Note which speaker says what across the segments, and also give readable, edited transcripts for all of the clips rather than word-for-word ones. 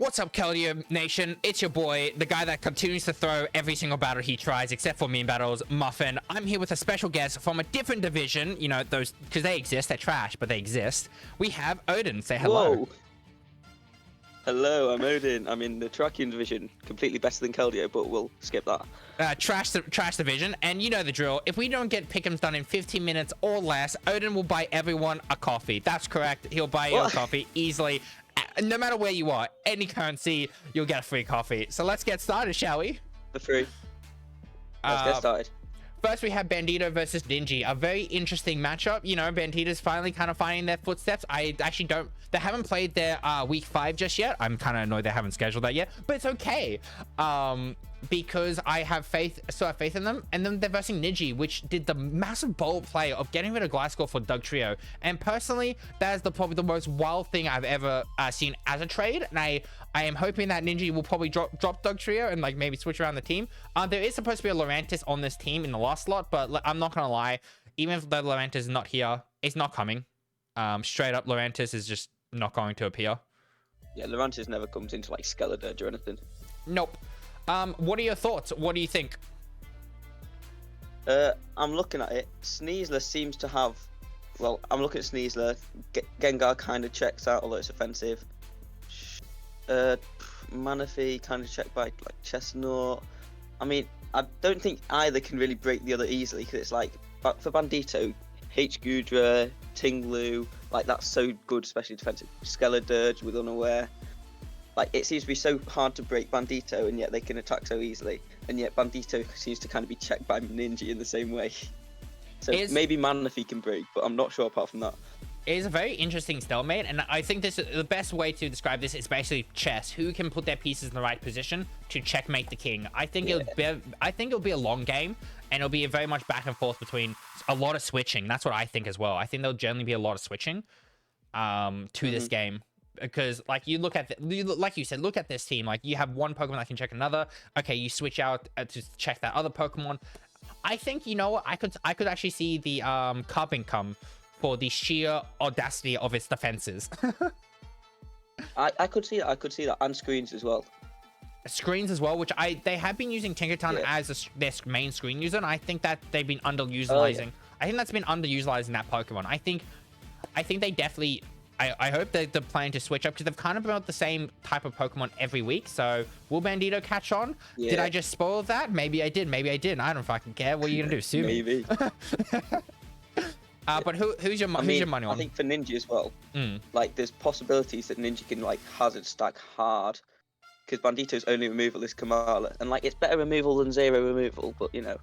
Speaker 1: What's up, Keldeo Nation? It's your boy, the guy that continues to throw every single battle he tries, except for meme battles, Muffin. I'm here with a special guest from a different division. You know, those, because they exist. They're trash, but they exist. We have Odin. Say hello.
Speaker 2: Whoa. Hello, I'm Odin. I'm in the Trachian division. Completely better than Keldeo, but we'll skip that.
Speaker 1: Trash division. And you know the drill. If we don't get Pick'ems done in 15 minutes or less, Odin will buy everyone a coffee. That's correct. He'll buy you a coffee easily. No matter where you are, any currency, you'll get a free coffee. So let's get started, shall we?
Speaker 2: For free. Let's get started.
Speaker 1: First, we have Bandito versus Ninja. A very interesting matchup. You know, Bandito's finally kind of finding their footsteps. I actually don't... They haven't played their week 5 just yet. I'm kind of annoyed they haven't scheduled that yet. But it's okay. Because I have still have faith in them. And then they're versing Ninja, which did the massive bold play of getting rid of Glasgow for Doug Trio. And personally, that is probably the most wild thing I've ever seen as a trade. And I am hoping that Ninja will probably drop Doug Trio and like maybe switch around the team. There is supposed to be a Lurantis on this team in the last slot, but I'm not gonna lie, even if the Lurantis is not here, it's not coming. Straight up, Lurantis is just not going to appear.
Speaker 2: Yeah, Lurantis never comes into like Skeledirge or anything.
Speaker 1: Nope. What are your thoughts? What do you think?
Speaker 2: I'm looking at it. Sneasler seems to have... Well, I'm looking at Sneasler. Gengar kind of checks out, although it's offensive. Manaphy kind of checked by like Chestnut. I mean, I don't think either can really break the other easily, because it's like, for Bandito, Gudra, Tinglu, like that's so good, especially defensive. Skeledirge with Unaware. Like, it seems to be so hard to break Bandito, and yet they can attack so easily. And yet Bandito seems to kind of be checked by Ninja in the same way. So maybe Manaphy can break, but I'm not sure apart from that.
Speaker 1: It is a very interesting stalemate, and I think the best way to describe this is basically chess. Who can put their pieces in the right position to checkmate the king? I think it'll be a long game, and it'll be a very much back and forth between a lot of switching. That's what I think as well. I think there'll generally be a lot of switching to this game. Because like you look at like you said, look at this team. Like you have one Pokemon that can check another. Okay, you switch out to check that other Pokemon. I think, you know what, I could actually see the Carbon come for the sheer audacity of its defenses.
Speaker 2: I could see that, and screens as well.
Speaker 1: Screens as well, which they have been using Tinkerton as their main screen user, and I think that they've been underutilizing. I think that's been underutilized in that Pokemon. I think they definitely. I hope that they're planning to switch up, because they've kind of built the same type of Pokemon every week. So will Bandito catch on? Yeah. Did I just spoil that? Maybe I did. Maybe I didn't. I don't fucking care. What are you gonna do? Sue me?
Speaker 2: Maybe.
Speaker 1: But who's your money on?
Speaker 2: I think for Ninja as well. Like there's possibilities that Ninja can like hazard stack hard, because Bandito's only removal is Kamala, and like it's better removal than zero removal. But you know,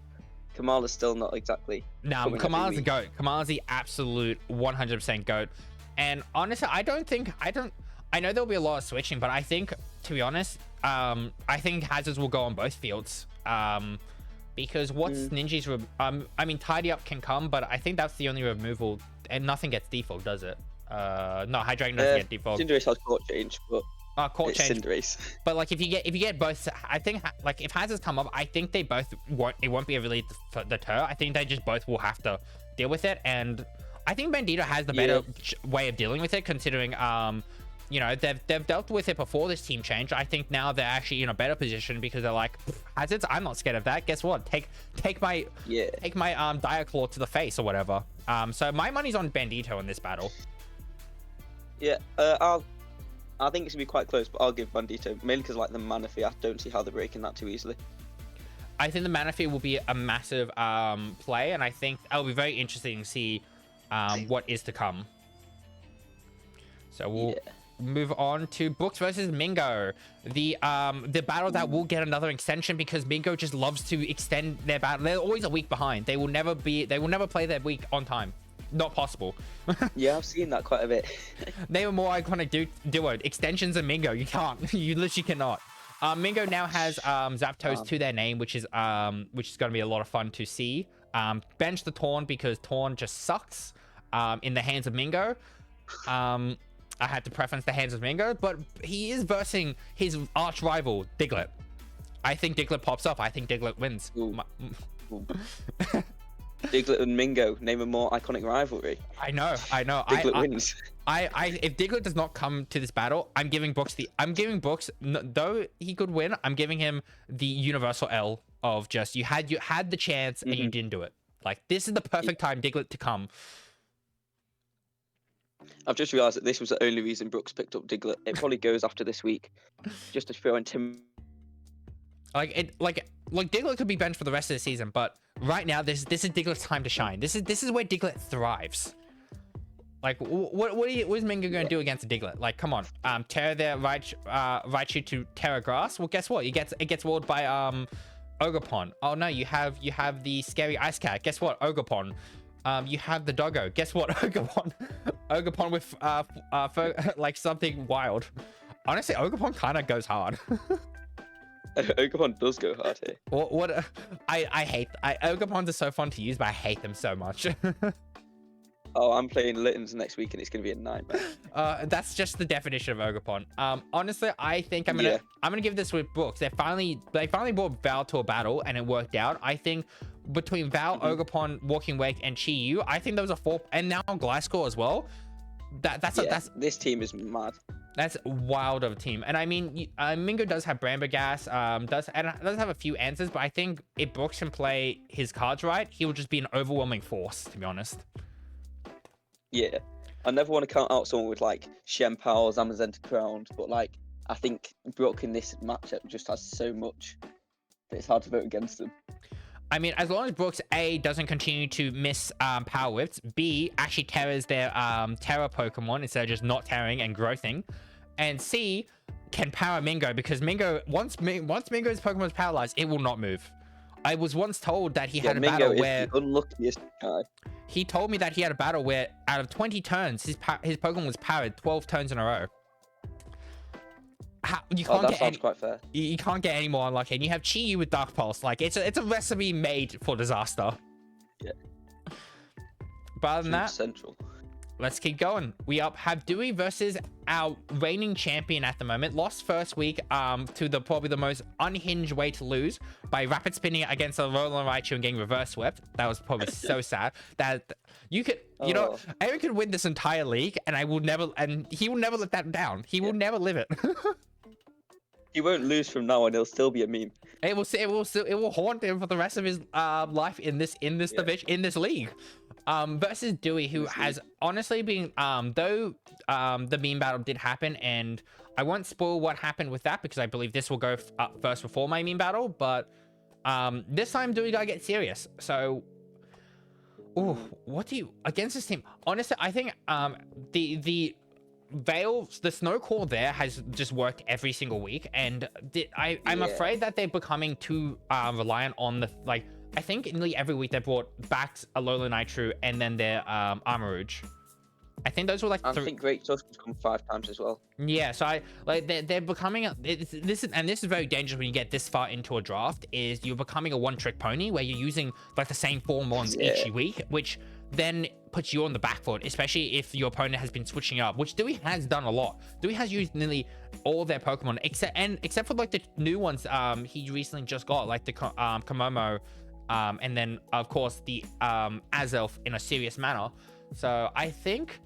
Speaker 2: Kamala's still not exactly.
Speaker 1: No, Kamala's the goat. Kamala's the absolute 100% goat. And honestly, I know there'll be a lot of switching, but I think, to be honest, I think hazards will go on both fields. Because what's Ninja's... I mean, Tidy Up can come, but I think that's the only removal, and nothing gets default, does it? No, Hydreigon doesn't get default.
Speaker 2: Cinderace has court change, but
Speaker 1: court change.
Speaker 2: Cinderace.
Speaker 1: But like, if you get both, I think like if hazards come up, I think they both won't. It won't be a really deter. I think they just both will have to deal with it, and I think Bandito has the better way of dealing with it, considering, you know, they've dealt with it before this team change. I think now they're actually in a better position, because they're like, hazards, I'm not scared of that. Guess what? Take my Diaclaw to the face or whatever. So my money's on Bandito in this battle.
Speaker 2: Yeah, I think it's gonna be quite close, but I'll give Bandito, mainly because like the Manaphy, I don't see how they're breaking that too easily.
Speaker 1: I think the Manaphy will be a massive play, and I think it'll be very interesting to see what is to come. So we'll move on to Books versus Mingo, the battle that will get another extension, because Mingo just loves to extend their battle. They're always a week behind. They will never play their week on time. Not possible.
Speaker 2: Yeah, I've seen that quite a bit.
Speaker 1: They were more iconic duo extensions than Mingo. You can't. You literally cannot. Mingo now has Zapdos to their name, which is going to be a lot of fun to see. Bench the Torn, because Torn just sucks in the hands of Mingo. I had to preference the hands of Mingo, but he is versing his arch rival, Diglett. I think Diglett pops off. I think Diglett wins.
Speaker 2: Diglett and Mingo, name a more iconic rivalry.
Speaker 1: I know.
Speaker 2: Diglett wins.
Speaker 1: If Diglett does not come to this battle, I'm giving Brooks though he could win, I'm giving him the universal L of just you had the chance and you didn't do it. Like, this is the perfect time Diglett to come.
Speaker 2: I've just realised that this was the only reason Brooks picked up Diglett. It probably goes after this week, just to throw in Tim.
Speaker 1: Like Diglett could be benched for the rest of the season, but right now this is Diglett's time to shine. This is where Diglett thrives. Like, what is Mingo going to do against Diglett? Like, come on, Terra there, Raichu to Terra Grass. Well, guess what? It gets walled by Ogerpon. Oh no, you have the scary Ice Cat. Guess what? Ogerpon. You have the Doggo. Guess what? Ogerpon with like something wild. Honestly, Ogerpon kind of goes hard.
Speaker 2: Ogerpon does go hard here.
Speaker 1: I hate Ogerpons are so fun to use, but I hate them so much.
Speaker 2: Oh, I'm playing Littens next week and it's gonna be a nightmare.
Speaker 1: That's just the definition of Ogerpon. Honestly, I think I'm gonna give this with Brooks. They finally brought Val to a battle and it worked out. I think between Val, Ogerpon, Walking Wake, and Chi-Yu, I think those are 4, and now Gliscor as well. That's
Speaker 2: this team is mad.
Speaker 1: That's wild of a team. And I mean, Mingo does have Brambergas, does have a few answers, but I think if Brooks can play his cards right, he will just be an overwhelming force, to be honest.
Speaker 2: Yeah, I never want to count out someone with like Shenpao, Zamazenta Crowned, but like I think Brook in this matchup just has so much that it's hard to vote against them.
Speaker 1: I mean, as long as Brooks A doesn't continue to miss power whips, B actually terrors their terror Pokemon instead of just not terroring and growthing, and C can power Mingo, because Mingo once Mingo's Pokemon is paralyzed, it will not move. I was once told that he had a battle where
Speaker 2: the unluckiest guy.
Speaker 1: He told me that he had a battle where out of 20 turns, his Pokemon was powered 12 turns in a row.
Speaker 2: Sounds quite fair.
Speaker 1: You can't get any more unlucky. And you have Chi-Yu with Dark Pulse. Like, it's a recipe made for disaster.
Speaker 2: Yeah.
Speaker 1: But other than that,
Speaker 2: central.
Speaker 1: Let's keep going. We have Dewey versus our reigning champion at the moment. Lost first week to probably the most unhinged way to lose by rapid spinning against a Alolan Raichu and getting reverse swept. That was probably so sad. That you could, you know, Aaron could win this entire league, and he will never let that down. He will never live it.
Speaker 2: He won't lose from now on. He'll still be a meme.
Speaker 1: It will haunt him for the rest of his life in this division, in this league. Versus Dewey, who has honestly been though the meme battle did happen, and I won't spoil what happened with that because I believe this will go first before my meme battle, but this time Dewey gotta get serious. So what do you against this team? Honestly, I think the snow core there has just worked every single week, and I'm afraid that they're becoming too reliant on the I think nearly every week they brought back Alolan Nitro and then their Armarouge. I think those were like
Speaker 2: I think Great Tusk has come 5 times as well.
Speaker 1: Yeah, so they're becoming this is very dangerous when you get this far into a draft. Is you're becoming a one-trick pony where you're using like the same 4 mons each week, which then puts you on the back foot, especially if your opponent has been switching up, which Dewey has done a lot. Dewey has used nearly all their Pokemon except for like the new ones he recently just got, like the Komomo, and then of course the Azelf in a serious manner. So I think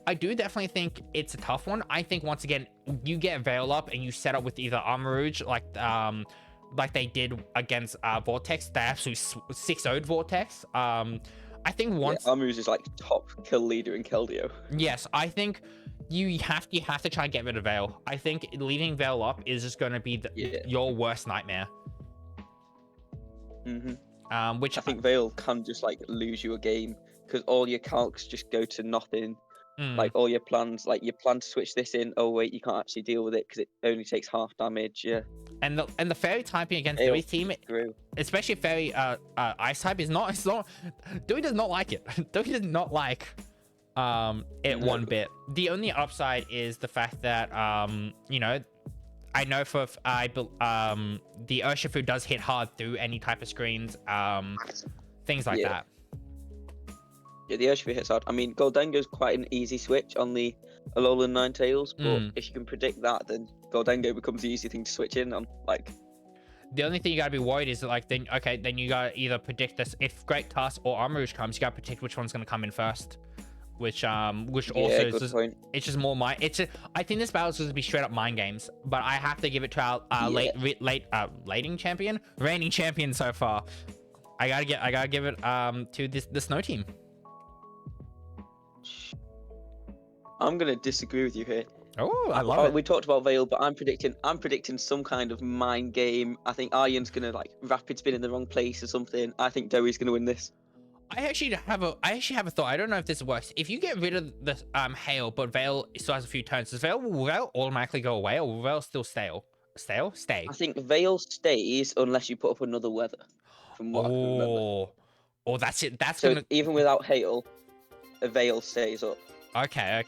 Speaker 1: I do definitely think it's a tough one. I think once again you get Veil up and you set up with either Armarouge like they did against Vortex, they absolutely 6-0'd Vortex. I think once
Speaker 2: Armarouge is like top kill leader in Keldeo. Yes,
Speaker 1: I think you have to try and get rid of Veil. I think leaving Veil up is just going to be your worst nightmare. Which
Speaker 2: I think Veil can just like lose you a game because all your calcs just go to nothing. Like all your plans, like you plan to switch this in. Oh wait, you can't actually deal with it because it only takes half damage. Yeah. And the fairy typing against Dewey's team, especially fairy ice type, is not. It's not. Dewey does not like it. Dewey does not like it one bit. The only upside is the fact that you know, I know for the Urshifu does hit hard through any type of screens, things like that. Yeah, the Urshifu hits hard. I mean, Goldengo's quite an easy switch on the Alolan Ninetales, but if you can predict that, then Goldengo becomes the easy thing to switch in on. Like,
Speaker 1: The only thing you gotta be worried is that, like, then you gotta either predict this. If Great Tusk or Armor Rouge comes, you gotta predict which one's gonna come in first. Which also is just, it's just more mind. I think this battle is going to be straight up mind games, but I have to give it to our reigning champion so far. I gotta give it to the Snow team.
Speaker 2: I'm gonna disagree with you here.
Speaker 1: Oh, I love it.
Speaker 2: We talked about Veil, but I'm predicting some kind of mind game. I think Aryan's gonna like rapid spin in the wrong place or something. I think Doey's gonna win this.
Speaker 1: I actually have a thought. I don't know if this works. If you get rid of the hail, but Veil still has a few turns, will Veil automatically go away, or will Veil still stay?
Speaker 2: I think Veil stays unless you put up another weather. From what I can remember.
Speaker 1: Oh, that's it. That's
Speaker 2: so
Speaker 1: gonna
Speaker 2: even without hail, a Veil stays up.
Speaker 1: Okay.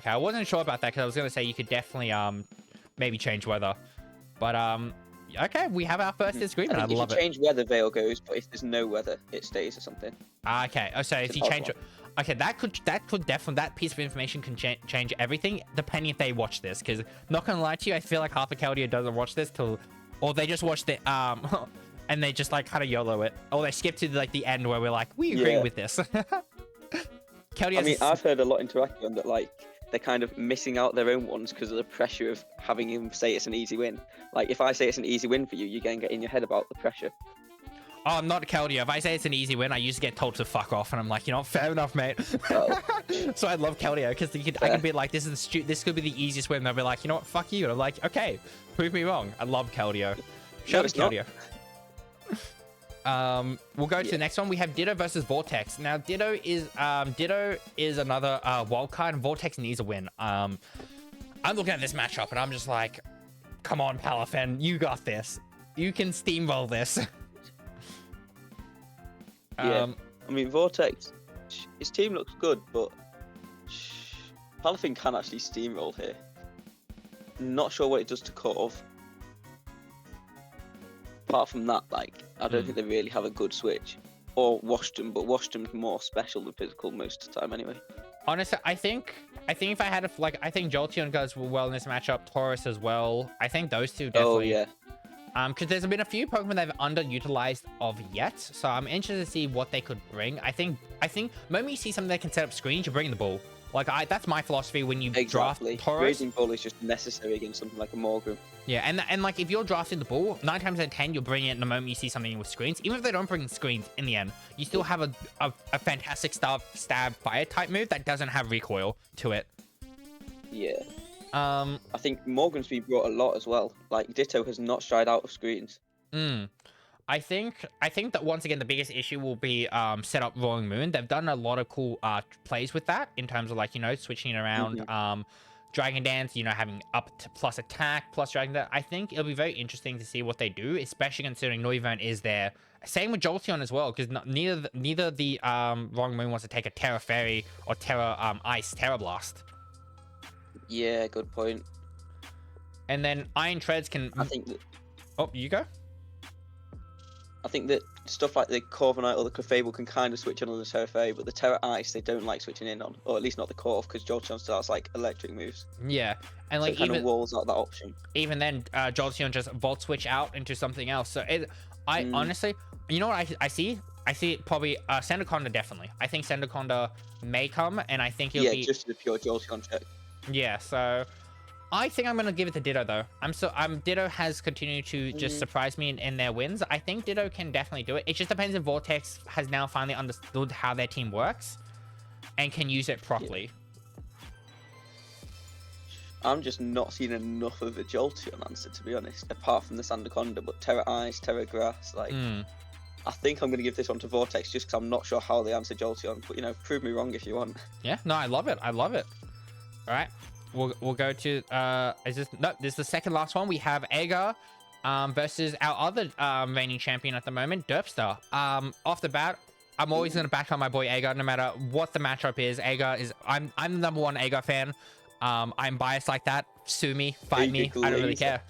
Speaker 1: I wasn't sure about that because I was gonna say you could definitely maybe change weather, but okay, we have our first disagreement. I love it.
Speaker 2: Change where the Veil goes, but if there's no weather, it stays or something.
Speaker 1: Okay. Oh, so if you change it, okay, that could definitely, that piece of information can change everything depending if they watch this. Because not gonna lie to you, I feel like half of Keldeo doesn't watch this or they just watch the and they just like kind of YOLO it, or they skip to like the end where we're like, we agree with this. Keldeo. I mean,
Speaker 2: I've heard a lot interacting on that, like they're kind of missing out their own ones because of the pressure of having him say it's an easy win. Like, if I say it's an easy win for you, you're going to get in your head about the pressure.
Speaker 1: Oh, I'm not Keldeo. If I say it's an easy win, I used to get told to fuck off, and I'm like, you know, fair enough, mate. Oh. So I love Keldeo because I can be like, this could be the easiest win. And they'll be like, you know what, fuck you. And I'm like, okay, prove me wrong. I love Keldeo. Shout out to Keldeo. We'll go to the next one. We have Ditto versus Vortex. Now, Ditto is another wild card, and Vortex needs a win. I'm looking at this matchup, and I'm just like, come on, Palafen, you got this. You can steamroll this.
Speaker 2: I mean, Vortex, his team looks good, but Palafen can actually steamroll here. Not sure what it does to Curve. Apart from that, like, I don't think they really have a good switch. Or Washington, but Washington's more special than physical most of the time anyway.
Speaker 1: Honestly, I think if I had I think Jolteon goes well in this matchup, Taurus as well. I think those two definitely. Oh, yeah. Because there's been a few Pokemon they've underutilized of yet, so I'm interested to see what they could bring. I think the moment you see something that can set up screens, you bring the ball. Like, that's my philosophy when you draft Taurus.
Speaker 2: Raising Bull is just necessary against something like a Morgan.
Speaker 1: Yeah, and like, if you're drafting the Bull, 9 times out of 10, you'll bring it the moment you see something with screens. Even if they don't bring screens in the end, you still have a fantastic stab fire type move that doesn't have recoil to it.
Speaker 2: Yeah. I think Morgan's been brought a lot as well. Like, Ditto has not shied out of screens.
Speaker 1: I think that once again the biggest issue will be set up Roaring Moon. They've done a lot of cool plays with that in terms of, like, you know, switching it around. Dragon Dance, you know, having up to plus attack, plus Dragon Dance. I think it'll be very interesting to see what they do, especially considering Noivern is there. Same with Jolteon as well, because neither the Roaring Moon wants to take a Terra Fairy or Terra Ice Terra Blast.
Speaker 2: Yeah, good point.
Speaker 1: And then Iron Treads can.
Speaker 2: I think that.
Speaker 1: Oh, you go.
Speaker 2: I think that stuff like the Corviknight or the Clefable can kind of switch in on the Terra Fairy, but the Terra Ice they don't like switching in on, or at least not the Corv, because Jolteon still has like electric moves.
Speaker 1: Yeah, and like,
Speaker 2: so it kind of walls out that option.
Speaker 1: Even then, Jolteon just Volt Switch out into something else. So honestly, you know what I see? I see probably Sandaconda definitely. I think Sandaconda may come, and I think it'll be
Speaker 2: just the pure Jolteon check.
Speaker 1: Yeah, so I think I'm gonna give it to Ditto though. Ditto has continued to just surprise me in their wins. I think Ditto can definitely do it. It just depends if Vortex has now finally understood how their team works and can use it properly.
Speaker 2: I'm just not seeing enough of a Jolteon answer, to be honest, apart from the Sandaconda, but Terra Ice, Terra Grass, like I think I'm going to give this one to Vortex just because I'm not sure how they answer Jolteon, but, you know, prove me wrong if you want.
Speaker 1: Yeah, no, I love it. I love it. All right. We'll go to this is the second last one. We have Agar versus our other reigning champion at the moment, Derpster. Off the bat, I'm always gonna back on my boy Agar no matter what the matchup is. Agar is I'm the #1 Agar fan. I'm biased like that. Sue me, fight me. I don't really care.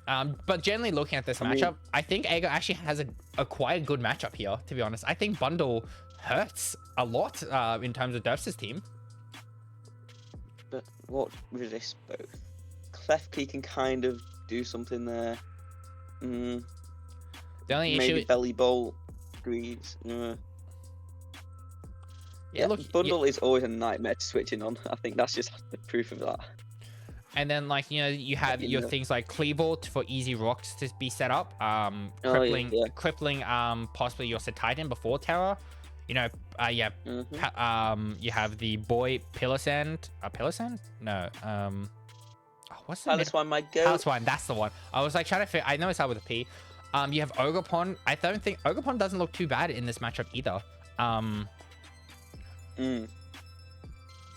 Speaker 1: But generally looking at this matchup, I think Agar actually has a quite good matchup here, to be honest. I think Bundle hurts a lot in terms of Derpster's team.
Speaker 2: But what resist both? Klefki can kind of do something there.
Speaker 1: The only
Speaker 2: Maybe
Speaker 1: issue,
Speaker 2: belly bolt, greaves.
Speaker 1: yeah, look,
Speaker 2: bundle is always a nightmare to switching on. I think that's just the proof of that.
Speaker 1: and then like you have your things like Kleebolt for easy rocks to be set up. Crippling possibly your Titan before Terror. You know, you have the boy Pillar-Sand. Pillar-Sand? No. What's the
Speaker 2: Paliswine might go.
Speaker 1: Paliswine, that's the one. I was like trying to figure. I know it's out with a P. You have Ogerpon. I don't think Ogerpon doesn't look too bad in this matchup either.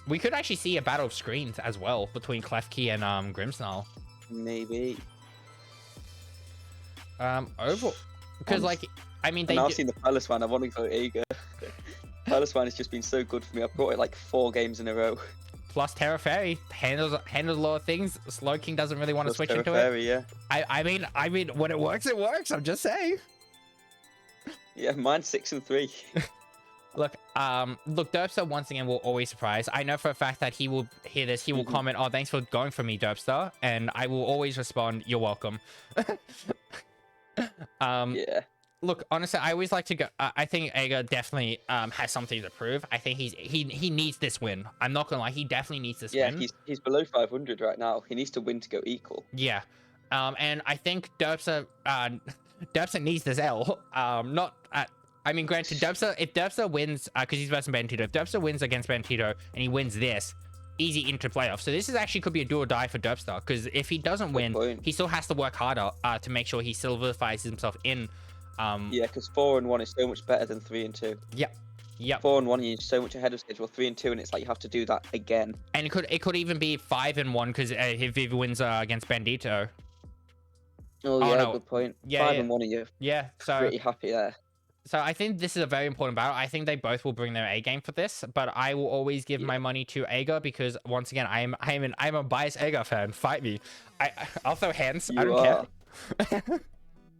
Speaker 1: We could actually see a battle of screens as well between Klefki and Grimmsnarl.
Speaker 2: Maybe.
Speaker 1: Overall, because like I mean,
Speaker 2: I've seen the Paliswine. I want to go Ager. Paliswine has just been so good for me. I've brought it like 4 games in a row.
Speaker 1: Plus Terra Fairy handles a lot of things. Slow King doesn't really want to switch into it.
Speaker 2: Yeah.
Speaker 1: I mean, when it works, it works. I'm just saying.
Speaker 2: Yeah, mine's 6 and 3.
Speaker 1: Look, Derpster once again will always surprise. I know for a fact that he will hear this. He will comment, "Oh, thanks for going for me, Derpster," and I will always respond, "You're welcome."
Speaker 2: Yeah.
Speaker 1: Look, honestly, I always like to go. I think Ager definitely has something to prove. I think he needs this win. I'm not gonna lie, he definitely needs this win.
Speaker 2: Yeah, he's below 500 right now. He needs to win to go equal.
Speaker 1: Yeah, and I think Derpster needs this L. I mean, granted, if Derpster wins, because he's versus Bentito, if Derpster wins against Bentito and he wins this, easy into playoffs. So this is actually could be a do or die for Derpster, because if he doesn't win, he still has to work harder to make sure he solidifies himself in.
Speaker 2: Yeah, because 4 and 1 is so much better than 3 and 2.
Speaker 1: Yep.
Speaker 2: 4 and 1, you're so much ahead of schedule. 3 and 2, and it's like you have to do that again.
Speaker 1: And it could even be 5 and 1 because if he wins against Bandito.
Speaker 2: Oh yeah, no. Good point.
Speaker 1: Yeah,
Speaker 2: 5 and 1 of you.
Speaker 1: Yeah, so
Speaker 2: pretty happy there.
Speaker 1: So I think this is a very important battle. I think they both will bring their A game for this, but I will always give my money to Ager because once again, I'm a biased Ager fan. Fight me. I'll throw hands. I don't care.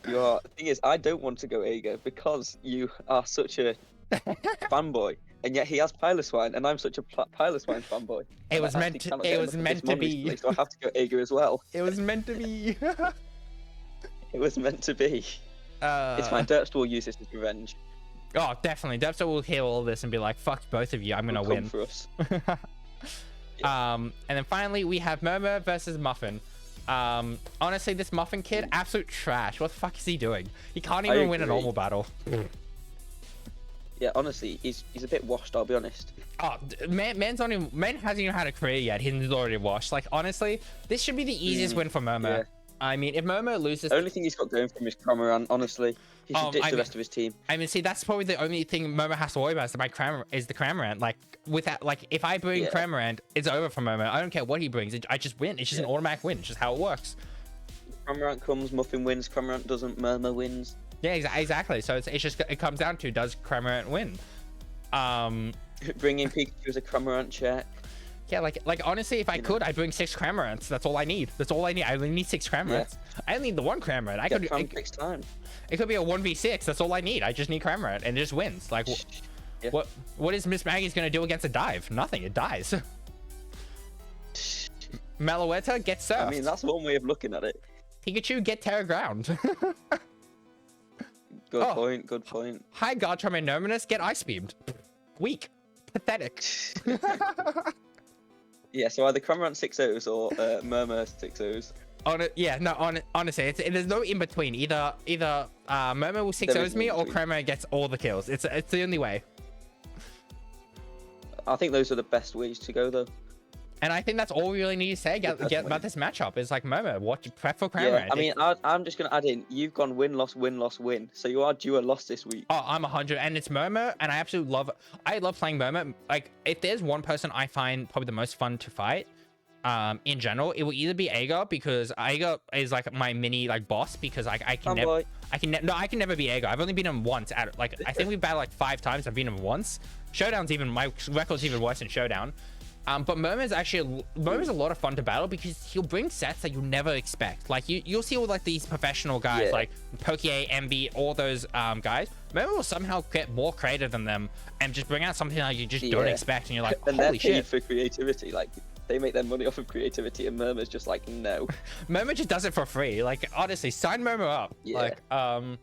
Speaker 2: You are. The thing is, I don't want to go Ager because you are such a fanboy, and yet he has Piloswine, and I'm such a Piloswine fanboy.
Speaker 1: It was meant to be.
Speaker 2: So I have to go Ager as well.
Speaker 1: It was meant to be.
Speaker 2: It was meant to be. It's fine. Derpster will use this as revenge.
Speaker 1: Oh, definitely. Derpster will hear all this and be like, "Fuck both of you. I'm gonna win."
Speaker 2: For us.
Speaker 1: And then finally we have Murmur versus Muffin. Honestly, this Muffin kid, absolute trash. What the fuck is he doing? He can't even win a normal battle.
Speaker 2: Yeah, honestly, he's a bit washed. I'll be honest.
Speaker 1: Oh, man hasn't even had a career yet. He's already washed. Like honestly, this should be the easiest win for Murmur. Yeah. I mean, if Murmur loses,
Speaker 2: the only thing he's got going for him is Cramorant. Honestly, he should ditch the rest of his team.
Speaker 1: I mean, see, that's probably the only thing Murmur has to worry about is the Cramorant. Like with that, like if I bring Cramorant, it's over for Murmur. I don't care what he brings. I just win. It's just an automatic win. It's just how it works.
Speaker 2: Cramorant comes, Muffin wins. Cramorant doesn't, Murmur wins.
Speaker 1: Yeah, exactly. So it comes down to, does Cramorant win?
Speaker 2: Bringing Pikachu as a Cramorant check.
Speaker 1: Yeah, like honestly, if I could, I'd bring 6 Cramorants. That's all I need. That's all I need. I only need 6 Cramorants. Yeah. I only need the 1 Cramorant. It could be a 1v6. That's all I need. I just need Cramorant, and it just wins. Like, what is Miss Maggie's gonna do against a dive? Nothing. It dies. Malouetta, get surfed.
Speaker 2: I mean, that's one way of looking at it.
Speaker 1: Pikachu, get Terra Ground.
Speaker 2: Good point. Good point.
Speaker 1: Hi, Garchomp and Nominus, get Ice Beamed. Weak. Pathetic.
Speaker 2: Yeah, so either Cramorant 6-0s or Murmur 6-0s.
Speaker 1: Honestly, there's no in between. Either Murmur will 6-0s me or Cramorant gets all the kills. It's the only way. I
Speaker 2: think those are the best ways to go, though.
Speaker 1: And I think that's all we really need to say about this matchup. Is like Murmur, what you prep for Cramorant.
Speaker 2: Yeah, I mean, I'm just gonna add in. You've gone win loss win loss win, so you are due a loss this week.
Speaker 1: Oh, I'm 100, and it's Murmur, and I absolutely love. I love playing Murmur. Like, if there's one person I find probably the most fun to fight, in general, it will either be Ager, because Ager is like my mini like boss, because I can never be Ager. I've only beaten him once. I think we've battled like 5 times. I've beaten him once. Showdown's my record's even worse than Showdown. But Murmur's a lot of fun to battle because he'll bring sets that you never expect. Like you'll see all like these professional guys like Poké, MB, all those guys. Murmur will somehow get more creative than them and just bring out something that you just don't expect, and you're like,
Speaker 2: and
Speaker 1: holy shit!
Speaker 2: For creativity, like they make their money off of creativity, and Murmur's just like, no.
Speaker 1: Murmur just does it for free. Like, honestly, sign Murmur up.
Speaker 2: Yeah.
Speaker 1: Like,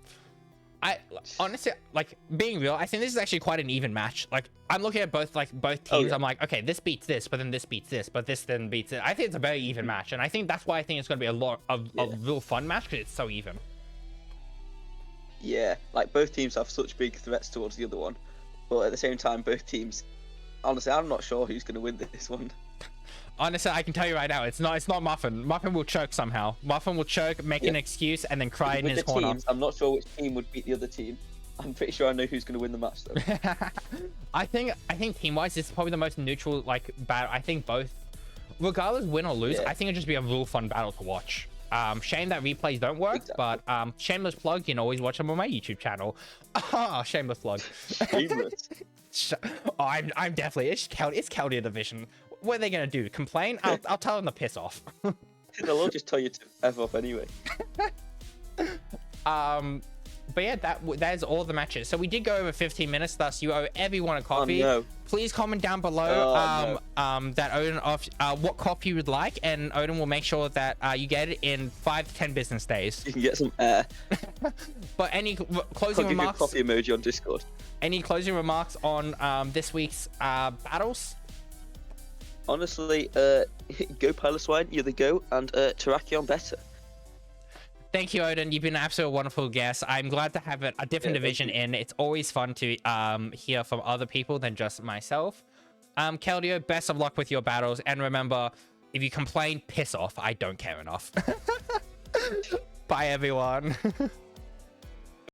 Speaker 1: I honestly, like, being real, I think this is actually quite an even match. Like, I'm looking at both teams.
Speaker 2: yeah.
Speaker 1: I'm like, okay, this beats this, but then this beats this, but this then beats it. I think it's a very even match, and I think that's why I think it's going to be a real fun match, because it's so even.
Speaker 2: Yeah, like both teams have such big threats towards the other one, but at the same time, both teams. Honestly, I'm not sure who's going to win this one.
Speaker 1: Honestly, I can tell you right now, it's not Muffin. Muffin will choke somehow. Muffin will choke, make an excuse, and then cry in his corner.
Speaker 2: Teams, I'm not sure which team would beat the other team. I'm pretty sure I know who's going to win the match though.
Speaker 1: I think team-wise, this is probably the most neutral battle. I think both, regardless win or lose, I think it'd just be a real fun battle to watch. Shame that replays don't work, but shameless plug, you can always watch them on my YouTube channel. Shameless plug.
Speaker 2: Shameless.
Speaker 1: Oh, I'm definitely, it's Keldeo division. What are they gonna do? Complain? I'll tell them to piss off.
Speaker 2: They'll all just tell you to F off anyway.
Speaker 1: But yeah, that is all the matches. So we did go over 15 minutes, thus you owe everyone a coffee.
Speaker 2: Oh, no.
Speaker 1: Please comment down below that Odin what coffee you would like, and Odin will make sure that you get it in 5 to 10 business days.
Speaker 2: You can get some air.
Speaker 1: But any closing remarks?
Speaker 2: I'll give you a coffee emoji on Discord.
Speaker 1: Any closing remarks on this week's battles?
Speaker 2: Honestly, go Piloswine, you're the go, and Terrakion better.
Speaker 1: Thank you, Odin. You've been an absolute wonderful guest. I'm glad to have a different division in. It's always fun to hear from other people than just myself. Keldeo, best of luck with your battles. And remember, if you complain, piss off. I don't care enough. Bye, everyone.